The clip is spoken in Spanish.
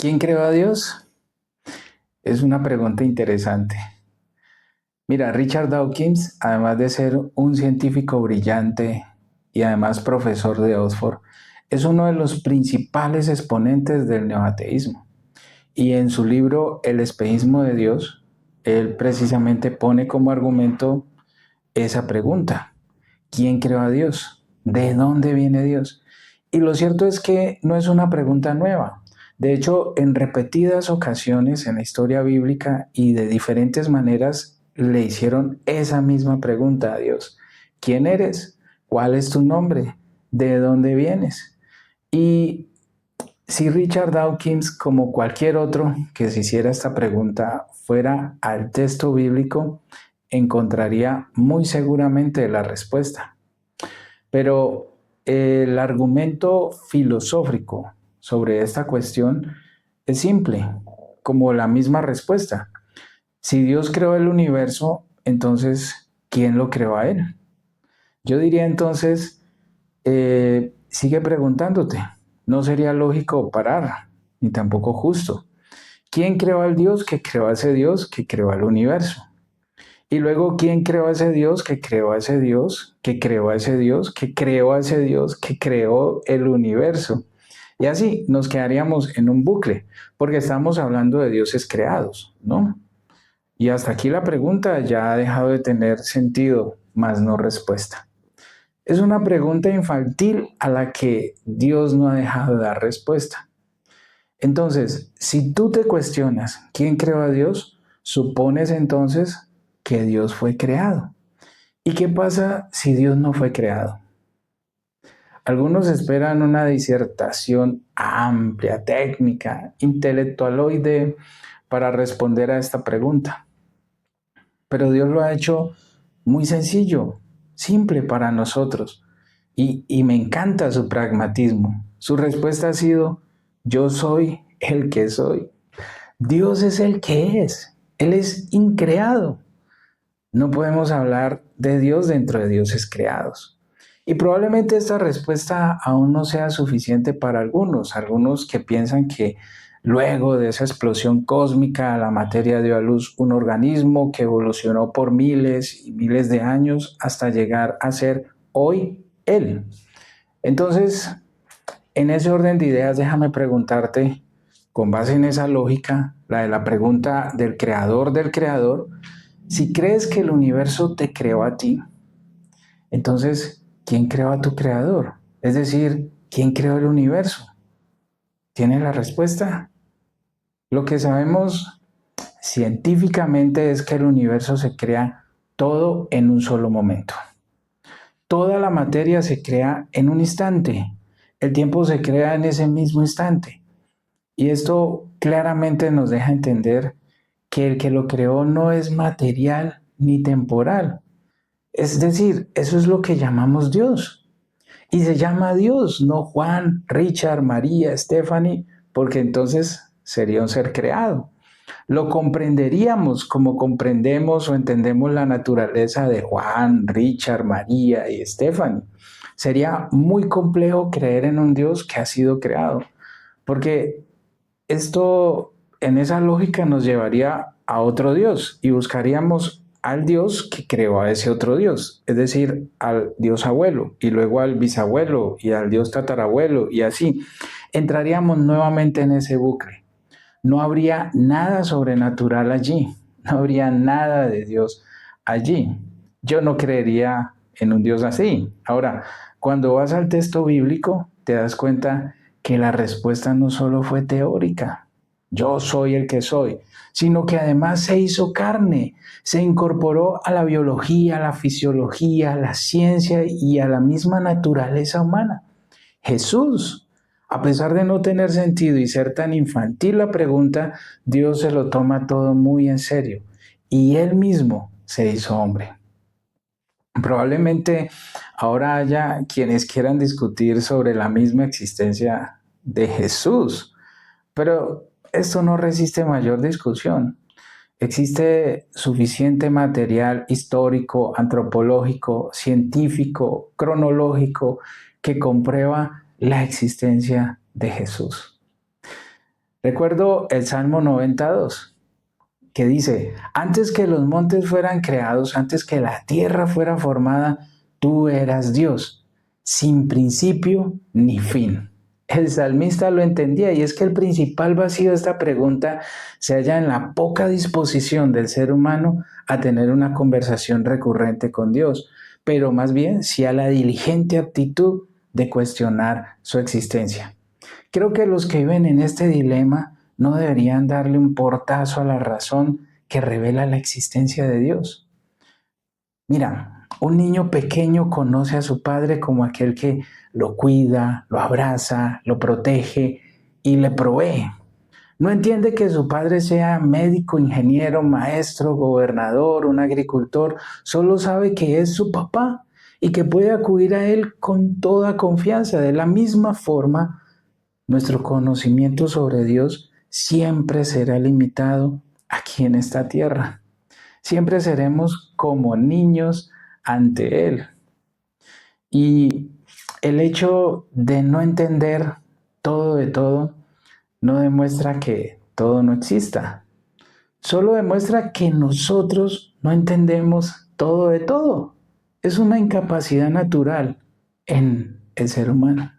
¿Quién creó a Dios? Es una pregunta interesante. Mira, Richard Dawkins, además de ser un científico brillante y además profesor de Oxford, es uno de los principales exponentes del neoateísmo. Y en su libro El espejismo de Dios, él precisamente pone como argumento esa pregunta. ¿Quién creó a Dios? ¿De dónde viene Dios? Y lo cierto es que no es una pregunta nueva. De hecho, en repetidas ocasiones en la historia bíblica y de diferentes maneras le hicieron esa misma pregunta a Dios. ¿Quién eres? ¿Cuál es tu nombre? ¿De dónde vienes? Y si Richard Dawkins, como cualquier otro que se hiciera esta pregunta, fuera al texto bíblico, encontraría muy seguramente la respuesta. Pero el argumento filosófico sobre esta cuestión es simple, como la misma respuesta. Si Dios creó el universo, entonces, ¿quién lo creó a él? Yo diría entonces, sigue preguntándote. No sería lógico parar, ni tampoco justo. ¿Quién creó al Dios que creó a ese Dios que creó al universo? Y luego, ¿quién creó a ese Dios que creó a ese Dios que creó a ese Dios que creó a ese Dios que creó el universo? Y así nos quedaríamos en un bucle, porque estamos hablando de dioses creados, ¿no? Y hasta aquí la pregunta ya ha dejado de tener sentido, más no respuesta. Es una pregunta infantil a la que Dios no ha dejado de dar respuesta. Entonces, si tú te cuestionas quién creó a Dios, supones entonces que Dios fue creado. ¿Y qué pasa si Dios no fue creado? Algunos esperan una disertación amplia, técnica, intelectualoide para responder a esta pregunta. Pero Dios lo ha hecho muy sencillo, simple para nosotros. Y me encanta su pragmatismo. Su respuesta ha sido, yo soy el que soy. Dios es el que es. Él es increado. No podemos hablar de Dios dentro de dioses creados. Y probablemente esta respuesta aún no sea suficiente para algunos que piensan que luego de esa explosión cósmica la materia dio a luz un organismo que evolucionó por miles y miles de años hasta llegar a ser hoy Él. Entonces, en ese orden de ideas, déjame preguntarte, con base en esa lógica, la de la pregunta del creador, si crees que el universo te creó a ti, entonces, ¿quién creó a tu creador? Es decir, ¿quién creó el universo? ¿Tienes la respuesta? Lo que sabemos científicamente es que el universo se crea todo en un solo momento. Toda la materia se crea en un instante. El tiempo se crea en ese mismo instante. Y esto claramente nos deja entender que el que lo creó no es material ni temporal. Es decir, eso es lo que llamamos Dios. Y se llama Dios, no Juan, Richard, María, Stephanie, porque entonces sería un ser creado. Lo comprenderíamos como comprendemos o entendemos la naturaleza de Juan, Richard, María y Stephanie. Sería muy complejo creer en un Dios que ha sido creado, porque esto en esa lógica nos llevaría a otro Dios y buscaríamos al Dios que creó a ese otro Dios, es decir, al Dios abuelo y luego al bisabuelo y al Dios tatarabuelo y así. Entraríamos nuevamente en ese bucle. No habría nada sobrenatural allí, no habría nada de Dios allí. Yo no creería en un Dios así. Ahora, cuando vas al texto bíblico, te das cuenta que la respuesta no solo fue teórica, yo soy el que soy, sino que además se hizo carne, se incorporó a la biología, a la fisiología, a la ciencia y a la misma naturaleza humana. Jesús, a pesar de no tener sentido y ser tan infantil la pregunta, Dios se lo toma todo muy en serio y Él mismo se hizo hombre. Probablemente ahora haya quienes quieran discutir sobre la misma existencia de Jesús, pero esto no resiste mayor discusión. Existe suficiente material histórico, antropológico, científico, cronológico que comprueba la existencia de Jesús. Recuerdo el Salmo 92, que dice, antes que los montes fueran creados, antes que la tierra fuera formada, tú eras Dios, sin principio ni fin. El salmista lo entendía y es que el principal vacío de esta pregunta se halla en la poca disposición del ser humano a tener una conversación recurrente con Dios, pero más bien sí a la diligente actitud de cuestionar su existencia. Creo que los que viven en este dilema no deberían darle un portazo a la razón que revela la existencia de Dios. Mira, un niño pequeño conoce a su padre como aquel que lo cuida, lo abraza, lo protege y le provee. No entiende que su padre sea médico, ingeniero, maestro, gobernador, un agricultor, solo sabe que es su papá y que puede acudir a él con toda confianza. De la misma forma, nuestro conocimiento sobre Dios siempre será limitado aquí en esta tierra. Siempre seremos como niños ante Él. Y el hecho de no entender todo de todo no demuestra que todo no exista. Solo demuestra que nosotros no entendemos todo de todo. Es una incapacidad natural en el ser humano.